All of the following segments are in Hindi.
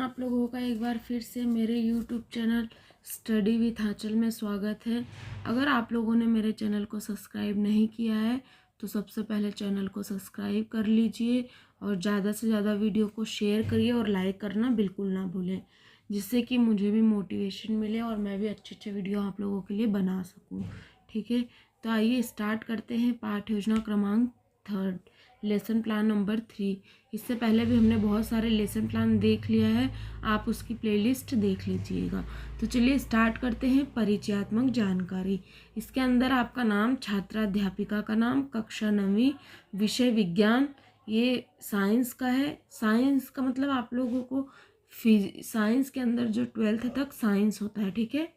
आप लोगों का एक बार फिर से मेरे YouTube चैनल स्टडी विथ आंचल में स्वागत है। अगर आप लोगों ने मेरे चैनल को सब्सक्राइब नहीं किया है तो सबसे पहले चैनल को सब्सक्राइब कर लीजिए और ज़्यादा से ज़्यादा वीडियो को शेयर करिए और लाइक करना बिल्कुल ना भूलें, जिससे कि मुझे भी मोटिवेशन मिले और मैं भी अच्छे अच्छे वीडियो आप लोगों के लिए बना सकूँ। ठीक है, तो आइए स्टार्ट करते हैं पाठ योजना क्रमांक 3, लेसन प्लान नंबर 3। इससे पहले भी हमने बहुत सारे लेसन प्लान देख लिया है, आप उसकी प्लेलिस्ट देख लीजिएगा। तो चलिए स्टार्ट करते हैं। परिचयात्मक जानकारी, इसके अंदर आपका नाम, छात्राध्यापिका का नाम, कक्षा 9वीं, विषय विज्ञान, ये साइंस का है। साइंस का मतलब आप लोगों को साइंस के अंदर जो 12th तक साइंस होता है, ठीक है,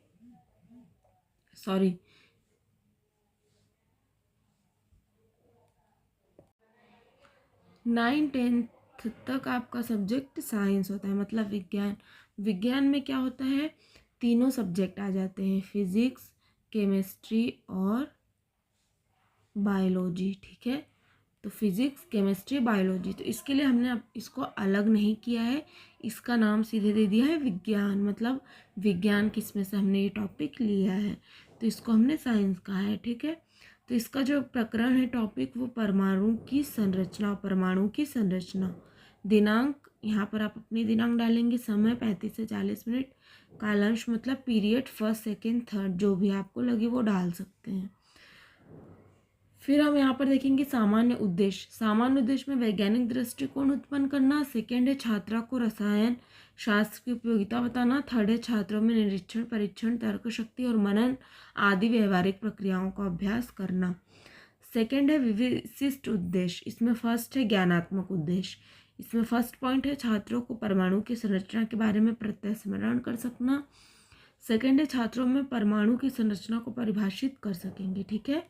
सॉरी 9-10 तक आपका सब्जेक्ट साइंस होता है, मतलब विज्ञान। विज्ञान में क्या होता है, तीनों सब्जेक्ट आ जाते हैं, फिजिक्स, केमिस्ट्री और बायोलॉजी। ठीक है, तो फिजिक्स, केमिस्ट्री, बायोलॉजी। तो इसके लिए हमने अब इसको अलग नहीं किया है, इसका नाम सीधे दे दिया है विज्ञान। मतलब विज्ञान किसमें से हमने ये टॉपिक लिया है, तो इसको हमने साइंस कहा है। ठीक है, तो इसका जो प्रकरण है, टॉपिक, वो परमाणु की संरचना। परमाणु की संरचना। दिनांक, यहाँ पर आप अपनी दिनांक डालेंगे, समय 35 से 40 मिनट, कालांश मतलब पीरियड, फर्स्ट, सेकेंड, थर्ड, जो भी आपको लगे वो डाल सकते हैं। फिर हम यहाँ पर देखेंगे सामान्य उद्देश्य। सामान्य उद्देश्य में वैज्ञानिक दृष्टिकोण उत्पन्न करना। सेकेंड है छात्रा को रसायन शास्त्र की उपयोगिता बताना। थर्ड है छात्रों में निरीक्षण, परीक्षण, तर्क शक्ति और मनन आदि व्यवहारिक प्रक्रियाओं का अभ्यास करना। सेकेंड है विशिष्ट उद्देश्य, इसमें फर्स्ट है ज्ञानात्मक उद्देश्य। इसमें फर्स्ट पॉइंट है छात्रों को परमाणु की संरचना के बारे में प्रत्यक्ष स्मरण कर सकना। सेकेंड है छात्रों में परमाणु की संरचना को परिभाषित कर सकेंगे। ठीक है,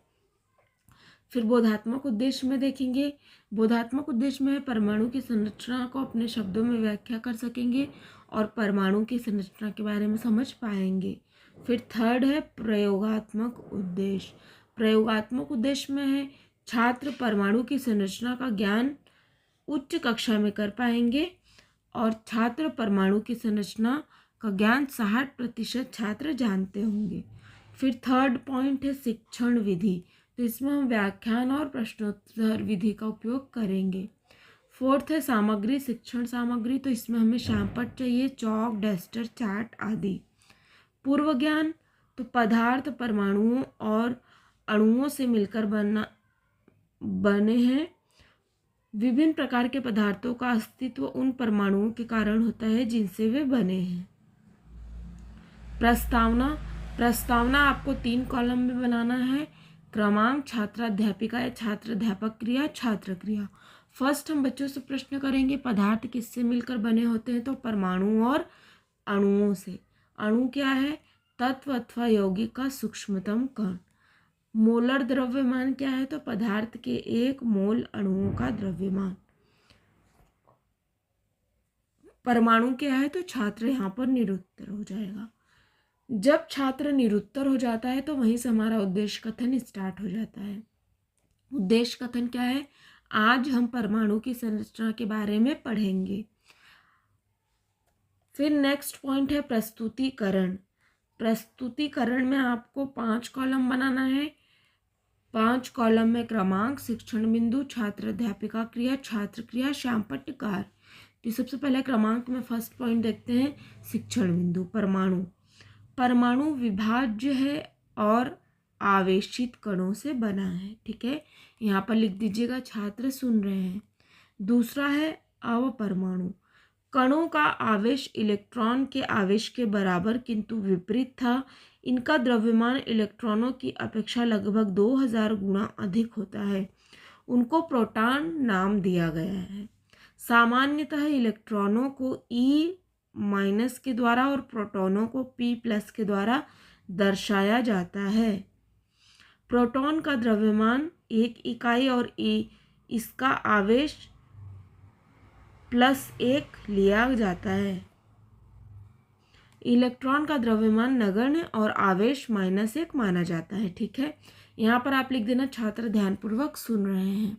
फिर बोधात्मक उद्देश्य में देखेंगे। बोधात्मक उद्देश्य में परमाणु की संरचना को अपने शब्दों में व्याख्या कर सकेंगे और परमाणु की संरचना के बारे में समझ पाएंगे। फिर थर्ड है प्रयोगात्मक उद्देश्य। प्रयोगात्मक उद्देश्य में है छात्र परमाणु की संरचना का ज्ञान उच्च कक्षा में कर पाएंगे और छात्र परमाणु की संरचना का ज्ञान 60% छात्र जानते होंगे। फिर थर्ड पॉइंट है शिक्षण विधि, तो इसमें हम व्याख्यान और प्रश्नोत्तर विधि का उपयोग करेंगे। फोर्थ है सामग्री, शिक्षण सामग्री, तो इसमें हमें श्यामपट्ट चाहिए, चौक, डस्टर, चार्ट आदि। पूर्व ज्ञान, तो पदार्थ परमाणुओं और अणुओं से मिलकर बने हैं। विभिन्न प्रकार के पदार्थों का अस्तित्व उन परमाणुओं के कारण होता है जिनसे वे बने हैं। प्रस्तावना, प्रस्तावना आपको 3 कॉलम में बनाना है। क्रमांक, छात्राध्यापिका या छात्राध्यापक क्रिया, छात्र क्रिया। फर्स्ट हम बच्चों से प्रश्न करेंगे, पदार्थ किससे मिलकर बने होते हैं, तो परमाणु और अणुओं से। अणु क्या है, तत्व अथवा यौगिक का सूक्ष्मतम कण। मोलर द्रव्यमान क्या है, तो पदार्थ के 1 मोल अणुओं का द्रव्यमान। परमाणु क्या है, तो छात्र यहाँ पर निरुत्तर हो जाएगा। जब छात्र निरुत्तर हो जाता है तो वहीं से हमारा उद्देश्य कथन स्टार्ट हो जाता है। उद्देश्य कथन क्या है, आज हम परमाणु की संरचना के बारे में पढ़ेंगे। फिर नेक्स्ट पॉइंट है प्रस्तुतिकरण। प्रस्तुतिकरण में आपको 5 कॉलम बनाना है। 5 कॉलम में क्रमांक, शिक्षण बिंदु, छात्र अध्यापिका क्रिया, छात्र क्रिया, श्यामपट्ट कार्य। तो सबसे पहले क्रमांक में फर्स्ट पॉइंट देखते हैं, शिक्षण बिंदु। परमाणु, परमाणु विभाज्य है और आवेशित कणों से बना है। ठीक है, यहाँ पर लिख दीजिएगा, छात्र सुन रहे हैं। दूसरा है अवपरमाणु, कणों का आवेश इलेक्ट्रॉन के आवेश के बराबर किंतु विपरीत था। इनका द्रव्यमान इलेक्ट्रॉनों की अपेक्षा लगभग 2000 गुना अधिक होता है। उनको प्रोटॉन नाम दिया गया है। सामान्यतः इलेक्ट्रॉनों को E- के द्वारा और प्रोटॉनों को P+ के द्वारा दर्शाया जाता है। प्रोटॉन का द्रव्यमान 1 इकाई और इसका आवेश +1 लिया जाता है। इलेक्ट्रॉन का द्रव्यमान नगण्य और आवेश -1 माना जाता है। ठीक है, यहाँ पर आप लिख देना, छात्र ध्यानपूर्वक सुन रहे हैं।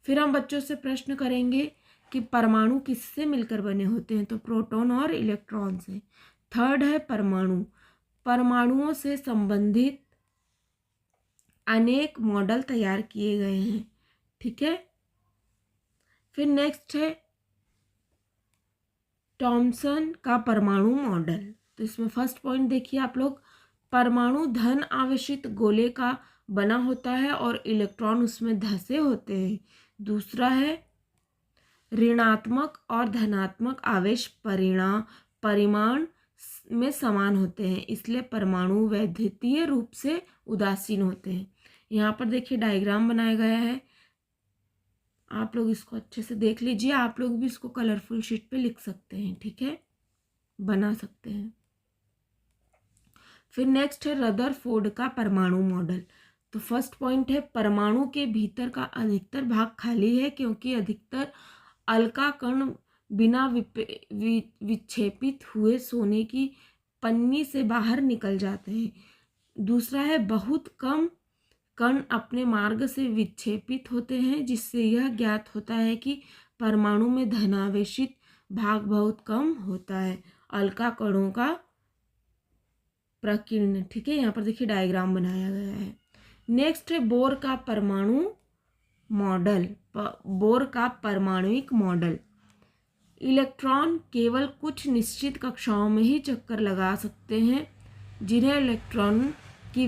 फिर हम बच्चों से प्रश्न करेंगे, कि परमाणु किससे मिलकर बने होते हैं, तो प्रोटॉन और इलेक्ट्रॉन से। थर्ड है परमाणु, परमाणुओं से संबंधित अनेक मॉडल तैयार किए गए हैं, ठीक है। फिर नेक्स्ट है थॉमसन का परमाणु मॉडल। तो इसमें फर्स्ट पॉइंट देखिए आप लोग, परमाणु धन आवेशित गोले का बना होता है और इलेक्ट्रॉन उसमें धंसे होते हैं। दूसरा है ऋणात्मक और धनात्मक आवेश परिमाण में समान होते हैं, इसलिए परमाणु वैद्युतीय रूप से उदासीन होते हैं। यहाँ पर देखिए डायग्राम बनाया गया है, आप लोग इसको अच्छे से देख लीजिए। आप लोग भी इसको कलरफुल शीट पे लिख सकते हैं, ठीक है, बना सकते हैं। फिर नेक्स्ट है रदरफोर्ड का परमाणु मॉडल। तो फर्स्ट पॉइंट है परमाणु के भीतर का अधिकतर भाग खाली है क्योंकि अधिकतर अलका कण बिना विक्षेपित हुए सोने की पन्नी से बाहर निकल जाते हैं। दूसरा है बहुत कम कण अपने मार्ग से विक्षेपित होते हैं, जिससे यह ज्ञात होता है कि परमाणु में धनावेशित भाग बहुत कम होता है, अलका कणों का प्रकीर्ण, ठीक है। यहाँ पर देखिए डायग्राम बनाया गया है। नेक्स्ट है बोर का परमाणु मॉडल, बोर का परमाणुिक मॉडल। इलेक्ट्रॉन केवल कुछ निश्चित कक्षाओं में ही चक्कर लगा सकते हैं, जिन्हें इलेक्ट्रॉन की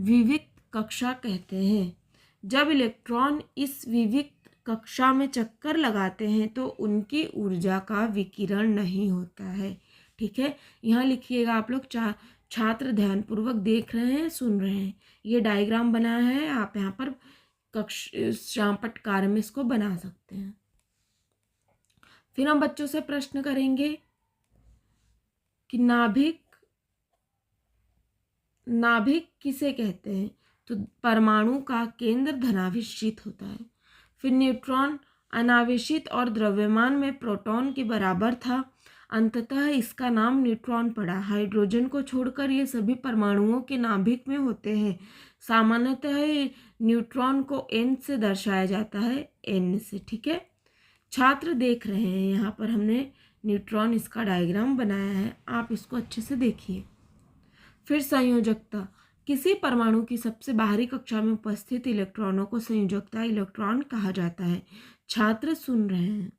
विविक्त कक्षा कहते हैं। जब इलेक्ट्रॉन इस विविक्त कक्षा में चक्कर लगाते हैं तो उनकी ऊर्जा का विकिरण नहीं होता है, ठीक है। यहाँ लिखिएगा आप लोग, छात्र ध्यानपूर्वक देख रहे हैं, सुन रहे हैं। ये डायग्राम बना है, आप यहाँ पर श्यामपट्ट में इसको बना सकते हैं। फिर हम बच्चों से प्रश्न करेंगे कि नाभिक किसे कहते हैं, तो परमाणु का केंद्र धनावेशित होता है। फिर न्यूट्रॉन अनावेशित और द्रव्यमान में प्रोटॉन के बराबर था, अंततः इसका नाम न्यूट्रॉन पड़ा। हाइड्रोजन को छोड़कर ये सभी परमाणुओं के नाभिक में होते हैं। सामान्यतः न्यूट्रॉन को n से दर्शाया जाता है, n से, ठीक है। छात्र देख रहे हैं, यहाँ पर हमने न्यूट्रॉन इसका डायग्राम बनाया है, आप इसको अच्छे से देखिए। फिर संयोजकता, किसी परमाणु की सबसे बाहरी कक्षा में उपस्थित इलेक्ट्रॉनों को संयोजकता इलेक्ट्रॉन कहा जाता है। छात्र सुन रहे हैं।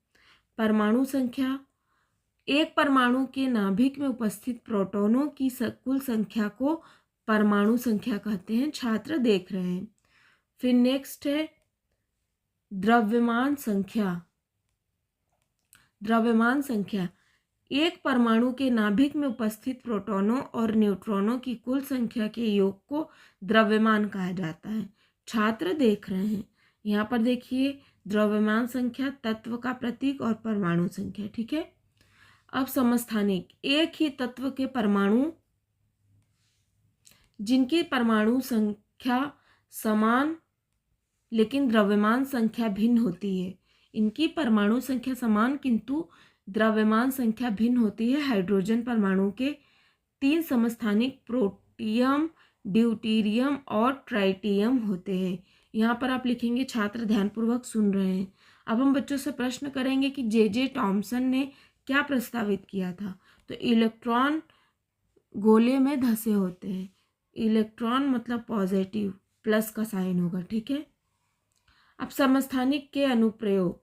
परमाणु संख्या, एक परमाणु के नाभिक में उपस्थित प्रोटॉनों की कुल संख्या को परमाणु संख्या कहते हैं। छात्र देख रहे हैं। फिर नेक्स्ट है द्रव्यमान संख्या। द्रव्यमान संख्या, एक परमाणु के नाभिक में उपस्थित प्रोटॉनों और न्यूट्रॉनों की कुल संख्या के योग को द्रव्यमान कहा जाता है। छात्र देख रहे हैं। यहाँ पर देखिए द्रव्यमान संख्या, तत्व का प्रतीक और परमाणु संख्या, ठीक है। अब समस्थानिक, एक ही तत्व के परमाणु जिनकी परमाणु संख्या समान लेकिन द्रव्यमान संख्या भिन्न होती है। इनकी परमाणु संख्या समान किंतु द्रव्यमान संख्या भिन्न होती है। हाइड्रोजन परमाणु के 3 समस्थानिक प्रोटियम, ड्यूटेरियम और ट्राइटियम होते हैं। यहाँ पर आप लिखेंगे, छात्र ध्यानपूर्वक सुन रहे हैं। अब हम बच्चों से प्रश्न करेंगे कि जे टॉमसन ने क्या प्रस्तावित किया था, तो इलेक्ट्रॉन गोले में धंसे होते हैं। इलेक्ट्रॉन मतलब पॉजिटिव, प्लस का साइन होगा, ठीक है। अब समस्थानिक के अनुप्रयोग,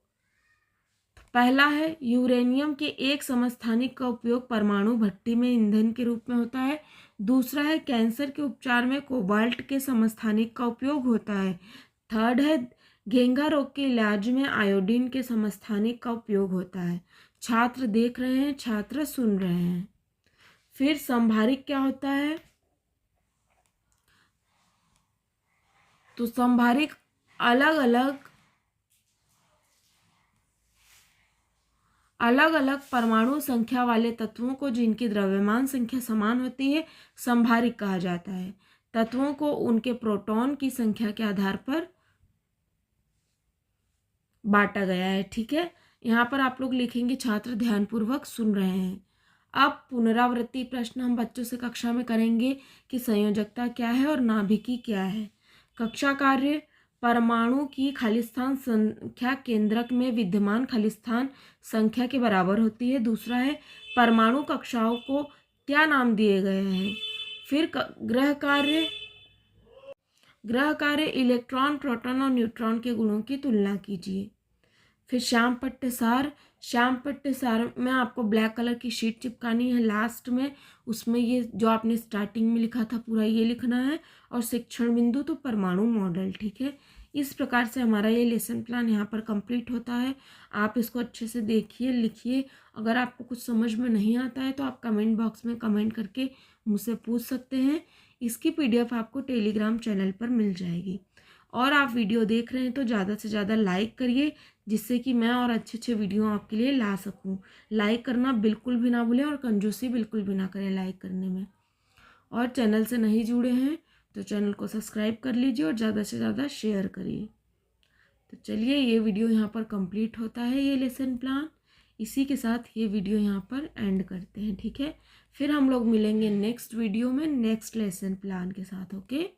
पहला है यूरेनियम के एक समस्थानिक का उपयोग परमाणु भट्टी में ईंधन के रूप में होता है। दूसरा है कैंसर के उपचार में कोबाल्ट के समस्थानिक का उपयोग होता है। थर्ड है घेंघा रोग के इलाज में आयोडीन के समस्थानिक का उपयोग होता है। छात्र देख रहे हैं, छात्र सुन रहे हैं। फिर संभारिक क्या होता है, तो संभारिक अलग अलग परमाणु संख्या वाले तत्वों को जिनकी द्रव्यमान संख्या समान होती है संभारिक कहा जाता है। तत्वों को उनके प्रोटॉन की संख्या के आधार पर बांटा गया है, ठीक है। यहाँ पर आप लोग लिखेंगे, छात्र ध्यानपूर्वक सुन रहे हैं। अब पुनरावृत्ति प्रश्न हम बच्चों से कक्षा में करेंगे कि संयोजकता क्या है और नाभिकी क्या है। कक्षा कार्य, परमाणु की खालिस्तान संख्या केंद्रक में विद्यमान खालिस्तान संख्या के बराबर होती है। दूसरा है परमाणु कक्षाओं को क्या नाम दिए गए हैं। फिर ग्रह कार्य इलेक्ट्रॉन, प्रोटॉन और न्यूट्रॉन के गुणों की तुलना कीजिए। फिर श्याम पट्ट सार में आपको ब्लैक कलर की शीट चिपकानी है लास्ट में, उसमें ये जो आपने स्टार्टिंग में लिखा था पूरा ये लिखना है, और शिक्षण बिंदु तो परमाणु मॉडल। ठीक है, इस प्रकार से हमारा ये लेसन प्लान यहाँ पर कंप्लीट होता है। आप इसको अच्छे से देखिए, लिखिए। अगर आपको कुछ समझ में नहीं आता है तो आप कमेंट बॉक्स में कमेंट करके मुझसे पूछ सकते हैं। इसकी PDF आपको टेलीग्राम चैनल पर मिल जाएगी। और आप वीडियो देख रहे हैं तो ज़्यादा से ज़्यादा लाइक करिए, जिससे कि मैं और अच्छे अच्छे वीडियो आपके लिए ला सकूं। लाइक करना बिल्कुल भी ना भूलें और कंजूसी बिल्कुल भी ना करें लाइक करने में। और चैनल से नहीं जुड़े हैं तो चैनल को सब्सक्राइब कर लीजिए और ज़्यादा से ज़्यादा शेयर करिए। तो चलिए, ये वीडियो यहाँ पर कंप्लीट होता है, ये लेसन प्लान। इसी के साथ ये वीडियो यहाँ पर एंड करते हैं। ठीक है, फिर हम लोग मिलेंगे नेक्स्ट वीडियो में नेक्स्ट लेसन प्लान के साथ। ओके।